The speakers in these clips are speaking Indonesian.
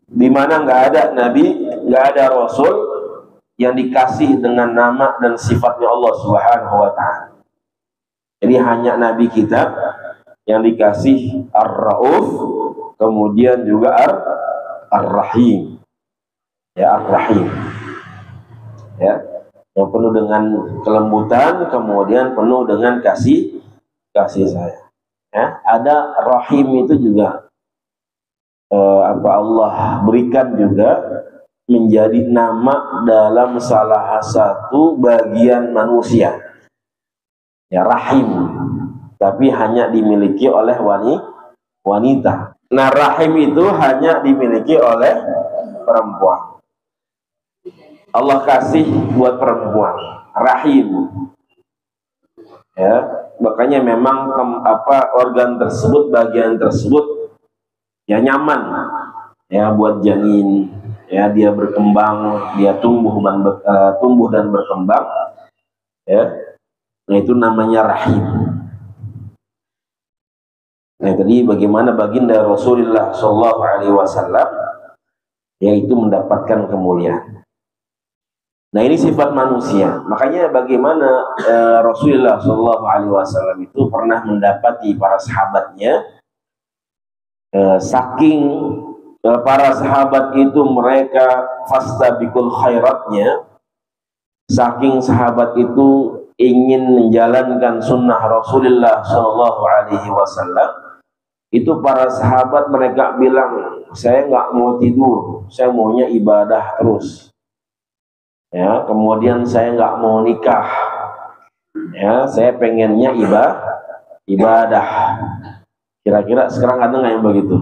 Di mana nggak ada nabi, nggak ada rasul yang dikasih dengan nama dan sifatnya Allah Subhanahu wa Ta'ala. Jadi hanya nabi kita yang dikasih Ar-Rauf, kemudian juga Ar-Rahim. Ya, Ar-Rahim. Ya, yang penuh dengan kelembutan, kemudian penuh dengan kasih sayang. Ya, ada Rahim itu juga Allah berikan juga menjadi nama dalam salah satu bagian manusia. Ya, rahim, tapi hanya dimiliki oleh wanita. Nah, rahim itu hanya dimiliki oleh perempuan. Allah kasih buat perempuan, rahim. Ya, makanya memang organ tersebut, bagian tersebut ya nyaman ya buat janin, ya dia berkembang, dia tumbuh dan berkembang, ya. Nah, itu namanya rahim. Nah, tadi bagaimana baginda Rasulullah Shallallahu Alaihi Wasallam yaitu mendapatkan kemuliaan. Nah, ini sifat manusia. Makanya bagaimana Rasulullah Shallallahu Alaihi Wasallam itu pernah mendapati para sahabatnya. Saking para sahabat itu mereka fastabiqul khairatnya, saking sahabat itu ingin menjalankan sunnah Rasulullah Shallallahu Alaihi Wasallam, itu para sahabat mereka bilang, saya nggak mau tidur, saya maunya ibadah terus. Ya, kemudian saya nggak mau nikah, ya, saya pengennya ibadah. Kira-kira sekarang ada nggak yang begitu?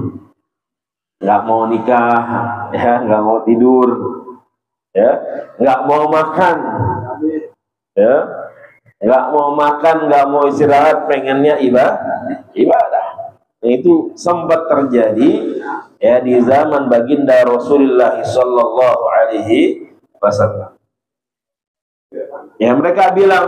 Nggak mau nikah, ya, nggak mau tidur, ya, nggak mau makan, ya, nggak mau makan, nggak mau istirahat, pengennya ibadah. Nah, itu sempat terjadi ya di zaman baginda Rasulullah Sallallahu Alaihi Wasallam. Ya, mereka bilang,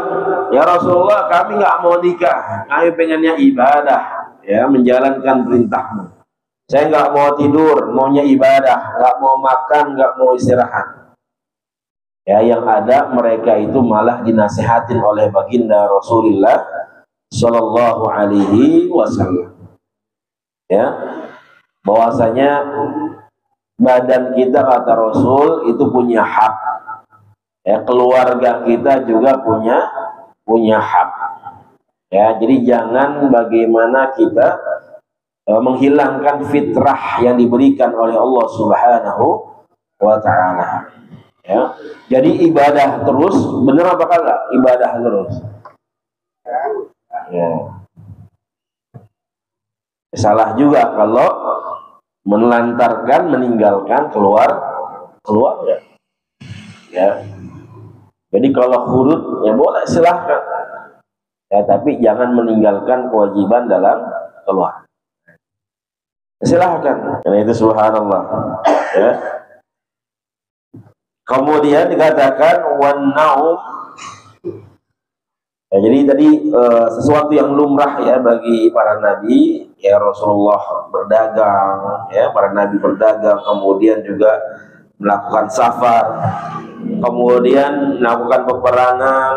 ya Rasulullah, kami nggak mau nikah, kami pengennya ibadah. Ya, menjalankan perintahmu. Saya nggak mau tidur, maunya ibadah, nggak mau makan, nggak mau istirahat. Ya, yang ada mereka itu malah dinasihatin oleh baginda Rasulullah Shallallahu Alaihi Wasallam. Ya, bahwasanya badan kita kata Rasul itu punya hak. Ya, keluarga kita juga punya hak. Ya, jadi jangan bagaimana kita menghilangkan fitrah yang diberikan oleh Allah Subhanahu wa Ta'ala. Ya, jadi ibadah terus, benar apa kagak? Ibadah terus. Ya. Salah juga kalau menelantarkan, meninggalkan keluarga. Ya. Jadi kalau huruf ya boleh, silahkan. Ya, tapi jangan meninggalkan kewajiban dalam keluar. Silahkan. Karena itu subhanallah. Ya. Kemudian dikatakan wan naum. Ya, jadi tadi sesuatu yang lumrah ya bagi para nabi, ya Rasulullah berdagang, ya para nabi berdagang, kemudian juga melakukan safar, kemudian melakukan peperangan,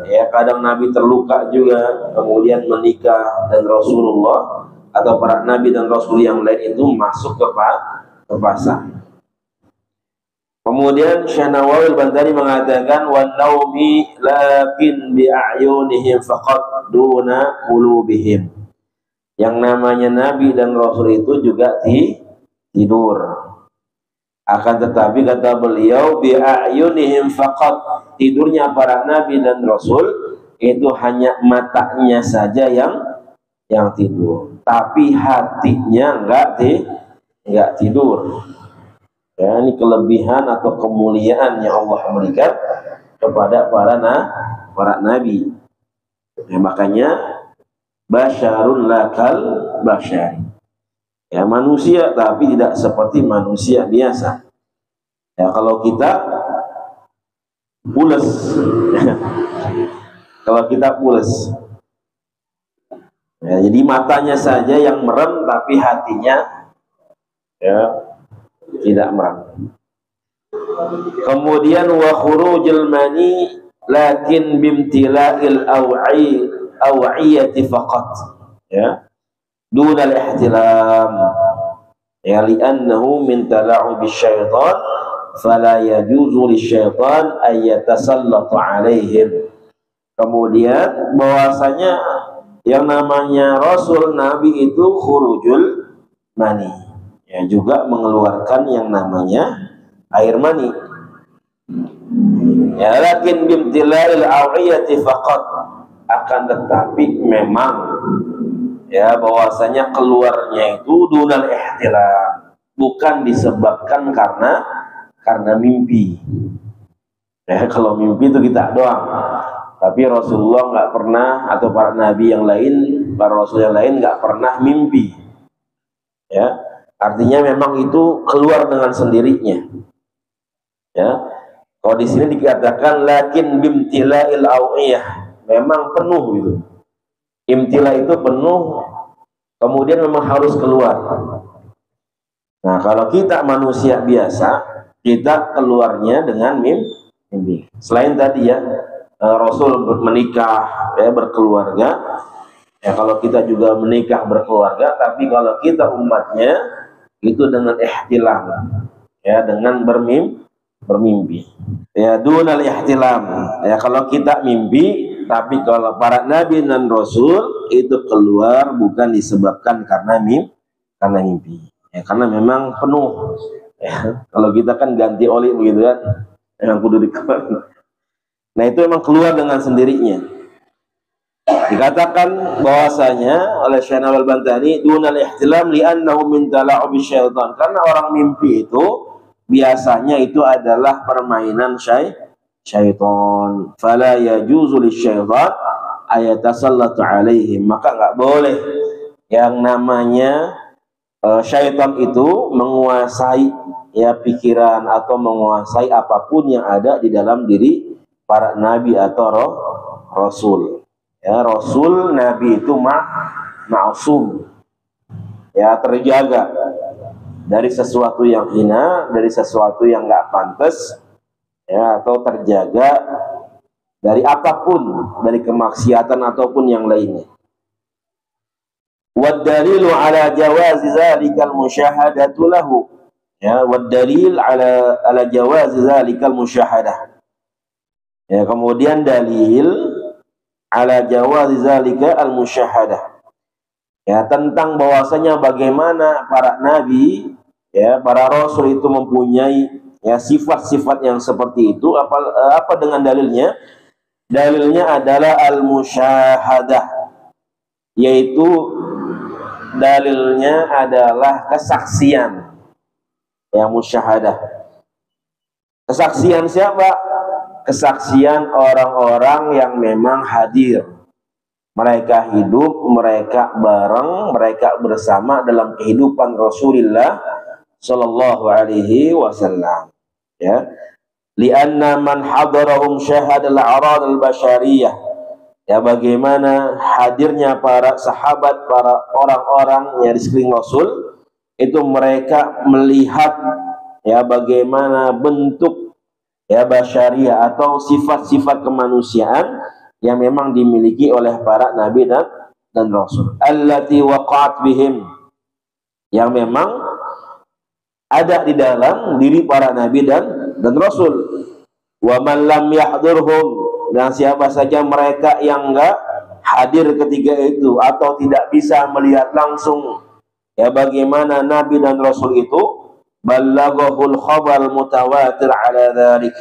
ya kadang Nabi terluka juga, kemudian menikah, dan Rasulullah atau para Nabi dan Rasul yang lain itu masuk ke pasar. Kemudian Syekh Nawawi Al-Bantani mengatakan wan naumi lakin bi a'yunihim faqat duna qulubihim. Yang namanya Nabi dan Rasul itu juga tidur. Akan tetapi kata beliau bi'ayunihim faqat, tidurnya para nabi dan rasul itu hanya matanya saja yang tidur, tapi hatinya enggak tidur. Ya, ini kelebihan atau kemuliaan yang Allah berikan kepada para nabi. Ya, makanya basyarun lakal basyari. Ya, manusia tapi tidak seperti manusia biasa. Ya, kalau kita pules, kalau kita pules, ya, jadi matanya saja yang merem tapi hatinya ya tidak meramu. Kemudian wa khurujul mani lakin bimtila'il aw'iyati faqat, ya, dunal ihtilam, ya, li'annahu min tala'ubi syaitan fala yajuzu lisyaitan ayyatasallatu alaihim. Kemudian bahwasanya yang namanya Rasul Nabi itu khurujul mani, ya, juga mengeluarkan yang namanya air mani, ya, lakin bimtila'il aw'iyati faqat, akan tetapi memang, ya, bahwasanya keluarnya itu dunal ihtilam, bukan disebabkan karena mimpi. Ya, kalau mimpi itu kita doang, tapi Rasulullah nggak pernah, atau para nabi yang lain, para rasul yang lain nggak pernah mimpi. Ya, artinya memang itu keluar dengan sendirinya. Ya, kalau di sini dikatakan lakin bimtila'il aw'iyah, memang penuh gitu. Imtila itu penuh, kemudian memang harus keluar. Nah, kalau kita manusia biasa, kita keluarnya dengan mimpi. Selain tadi, ya, Rasul menikah, ya, berkeluarga, ya, kalau kita juga menikah berkeluarga, tapi kalau kita umatnya itu dengan ihtilam, ya, dengan bermimpi, ya, dunal ihtilam, ya, kalau kita mimpi. Tapi kalau para nabi dan rasul itu keluar bukan disebabkan karena mimpi, ya, karena memang penuh, ya. Kalau kita kan ganti oli begitu kan, yang kudu dikeluar. Nah, itu memang keluar dengan sendirinya. Dikatakan bahwasanya oleh Syekh Al-Bantani dunal ihtilam li'annahu min tala'ubi syaitan, karena orang mimpi itu biasanya itu adalah permainan syaitan. Fala yajuzu lisyaitan ayatasallatu alaihim, maka nggak boleh yang namanya syaitan itu menguasai, ya, pikiran atau menguasai apapun yang ada di dalam diri para nabi atau rasul. Ya, rasul nabi itu ma'sum, ya, terjaga dari sesuatu yang hina, dari sesuatu yang nggak pantas, ya, atau terjaga dari apapun, dari kemaksiatan ataupun yang lainnya. Wad dalilu ala jawazi zalikal musyahadatu lahu, ya, wad dalil ala jawazi zalikal musyahadah, ya, kemudian dalil ala jawazi zalika al musyahadah, ya, tentang bahwasanya bagaimana para nabi, ya, para rasul itu mempunyai, ya, sifat-sifat yang seperti itu. Apa dengan dalilnya? Dalilnya adalah al-musyahadah, yaitu dalilnya adalah kesaksian, ya, musyahadah. Kesaksian siapa? Kesaksian orang-orang yang memang hadir. Mereka hidup, mereka bareng, mereka bersama dalam kehidupan Rasulullah Sallallahu Alaihi Wasallam, ya. Lianna man hadarahum syahadal a'rad al-basyariyah, ya, bagaimana hadirnya para sahabat, para orang-orang yang di sekeliling Rasul itu, mereka melihat, ya, bagaimana bentuk, ya, basyariyah atau sifat-sifat kemanusiaan yang memang dimiliki oleh para nabi dan rasul. Allati waqa'at bihim, yang memang ada di dalam diri para nabi dan rasul. Wa man lam yahdurhum, dan siapa saja mereka yang enggak hadir ketika itu atau tidak bisa melihat langsung, ya, bagaimana nabi dan rasul itu, ballaghul khabar mutawatir ala dzalik,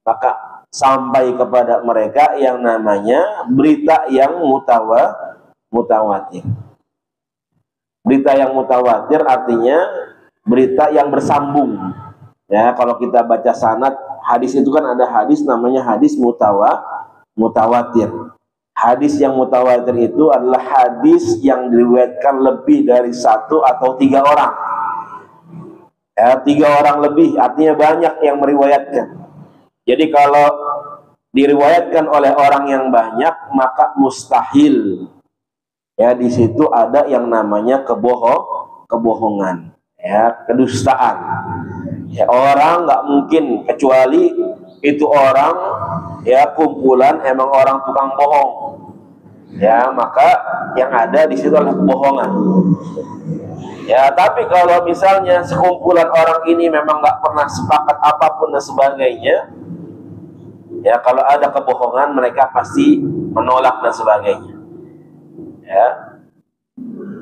maka sampai kepada mereka yang namanya berita yang mutawatir. Berita yang mutawatir artinya berita yang bersambung, ya. Kalau kita baca sanad hadis itu kan ada hadis namanya hadis mutawatir. Hadis yang mutawatir itu adalah hadis yang diriwayatkan lebih dari 1 atau 3 orang. Ya, 3 orang lebih, artinya banyak yang meriwayatkan. Jadi kalau diriwayatkan oleh orang yang banyak, maka mustahil, ya, di situ ada yang namanya kebohongan, ya, kedustaan. Ya, orang nggak mungkin kecuali itu orang ya kumpulan emang orang tukang bohong. Ya, maka yang ada di situ adalah kebohongan. Ya, tapi kalau misalnya sekumpulan orang ini memang nggak pernah sepakat apapun dan sebagainya, ya kalau ada kebohongan mereka pasti menolak dan sebagainya. Ya,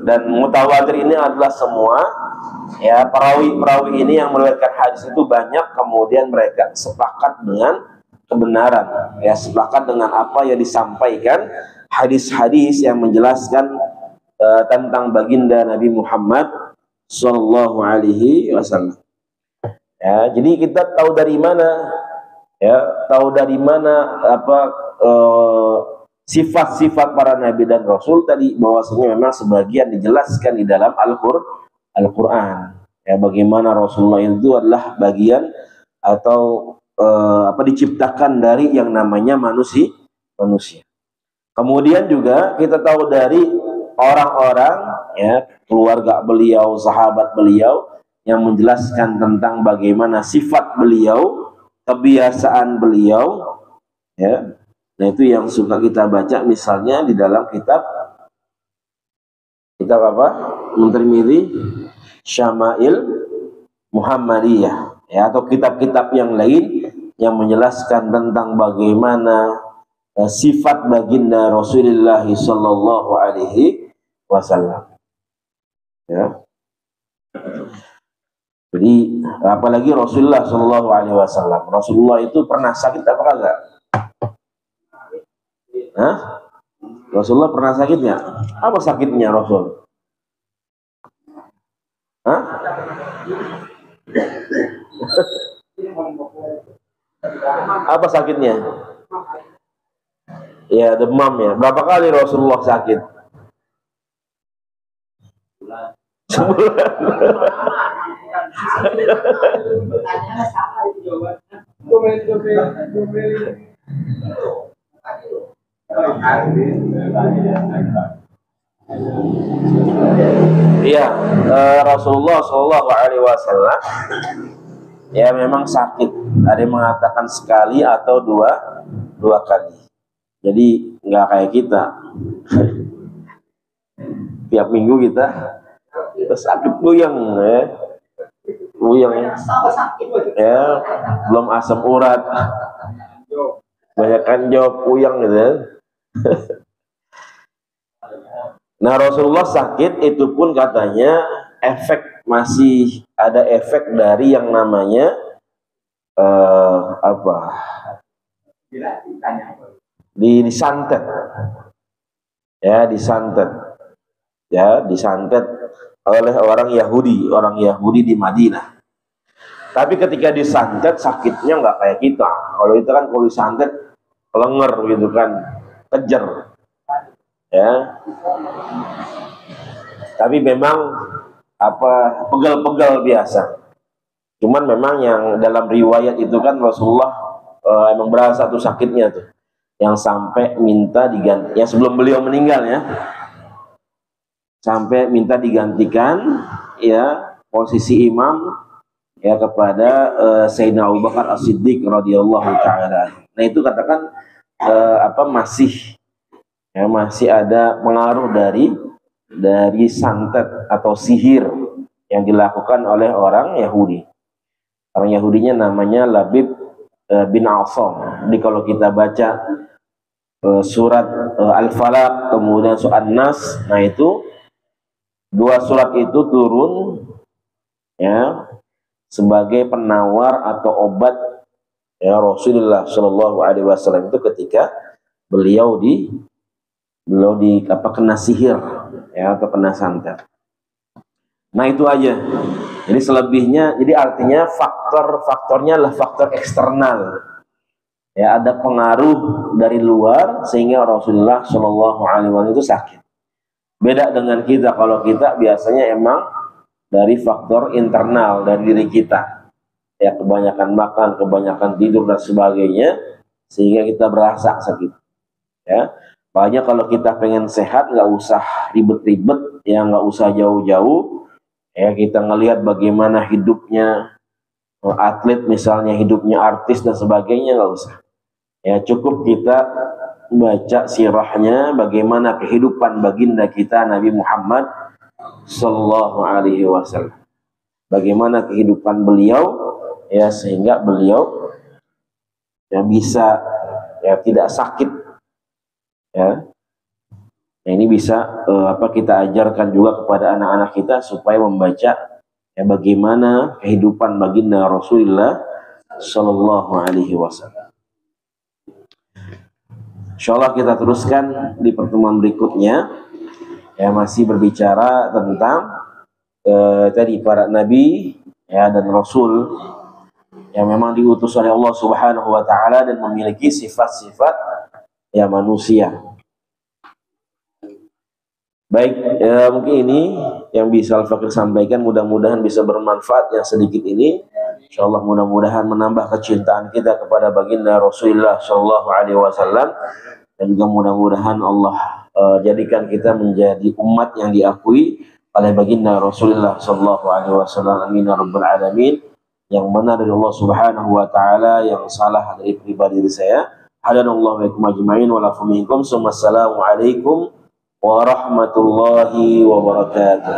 dan mutawatir ini adalah semua ya perawi-perawi ini yang meriwayatkan hadis itu banyak, kemudian mereka sepakat dengan kebenaran, ya sepakat dengan apa yang disampaikan hadis-hadis yang menjelaskan tentang baginda Nabi Muhammad Sallallahu Alaihi Wasallam. Ya, jadi kita tahu dari mana, ya tahu dari mana apa sifat-sifat para nabi dan rasul tadi, bahwasanya memang sebagian dijelaskan di dalam Al-Quran. Ya, bagaimana Rasulullah itu adalah bagian atau diciptakan dari yang namanya manusia. Kemudian juga kita tahu dari orang-orang ya keluarga beliau, sahabat beliau yang menjelaskan tentang bagaimana sifat beliau, kebiasaan beliau, ya. Nah, itu yang suka kita baca misalnya di dalam kitab apa? Tirmidzi, Syama'il Muhammadiyah, ya, atau kitab-kitab yang lain yang menjelaskan tentang bagaimana sifat baginda Rasulullah Sallallahu Alaihi Wasallam. Ya. Jadi apalagi Rasulullah Sallallahu Alaihi Wasallam. Rasulullah itu pernah sakit apa enggak? Hah? Rasulullah pernah sakit nggak? Apa sakitnya Rasul? Hah? Apa sakitnya? Ya demam ya. Berapa kali Rasulullah sakit? Sebulan. Iya, Rasulullah Shallallahu Alaihi Wasallam ya memang sakit. Ada yang mengatakan sekali atau dua kali. Jadi nggak kayak kita. Tiap minggu kita sakit puyeng ya. Ya, belum asam urat. Banyakkan jawab puyeng gitu ya. Nah, Rasulullah sakit itu pun katanya masih ada efek dari yang namanya disantet. Ya, disantet oleh orang Yahudi di Madinah. Tapi ketika disantet sakitnya nggak kayak kita. Kalau itu kan kalau disantet kelenger gitu kan, kejer. Ya. Tapi memang pegal-pegal biasa. Cuman memang yang dalam riwayat itu kan Rasulullah emang berasa tuh sakitnya tuh, yang sampai minta diganti. Ya sebelum beliau meninggal ya, sampai minta digantikan ya posisi imam ya kepada Sayyidina Abu Bakar As-Siddiq radhiyallahu taala. Nah itu katakan masih ada pengaruh dari santet atau sihir yang dilakukan oleh orang Yahudi. Orang Yahudinya namanya Labib bin Asam. Jadi kalau kita baca surat Al-Falaq kemudian surat An-Nas, nah itu dua surat itu turun ya sebagai penawar atau obat ya Rasulullah Shallallahu Alaihi Wasallam itu ketika beliau kena sihir ya atau kena santet. Nah itu aja. Jadi selebihnya, jadi artinya faktornya adalah faktor eksternal. Ya ada pengaruh dari luar sehingga Rasulullah Shallallahu Alaihi Wasallam itu sakit. Beda dengan kita, kalau kita biasanya emang dari faktor internal dari diri kita. Ya kebanyakan makan, kebanyakan tidur dan sebagainya sehingga kita berasa sakit. Ya. Makanya kalau kita pengen sehat nggak usah ribet-ribet, ya nggak usah jauh-jauh. Ya kita ngelihat bagaimana hidupnya atlet misalnya hidupnya artis dan sebagainya, nggak usah. Ya cukup kita baca sirahnya, bagaimana kehidupan baginda kita Nabi Muhammad Sallallahu Alaihi Wasallam, bagaimana kehidupan beliau, ya sehingga beliau ya bisa ya tidak sakit, ya. Nah, ini bisa kita ajarkan juga kepada anak-anak kita supaya membaca ya bagaimana kehidupan baginda Rasulullah Sallallahu Alaihi Wasallam. Insyaallah kita teruskan di pertemuan berikutnya, ya masih berbicara tentang tadi para nabi ya dan rasul yang memang diutus oleh Allah Subhanahu wa taala dan memiliki sifat-sifat ya manusia. Baik, mungkin ini yang bisa Al-Fakir sampaikan, mudah-mudahan bisa bermanfaat yang sedikit ini. Insyaallah mudah-mudahan menambah kecintaan kita kepada baginda Rasulullah Shallallahu Alaihi Wasallam, dan juga mudah-mudahan Allah jadikan kita menjadi umat yang diakui oleh baginda Rasulullah Shallallahu Alaihi Wasallam. Amin ya rabbal alamin. Yang benar dari Allah Subhanahu Wa Taala, yang salah dari pribadi diri saya. Hadanallahu wa ikum ajma'in wa lafu minkum. Assalamualaikum warahmatullahi wabarakatuh.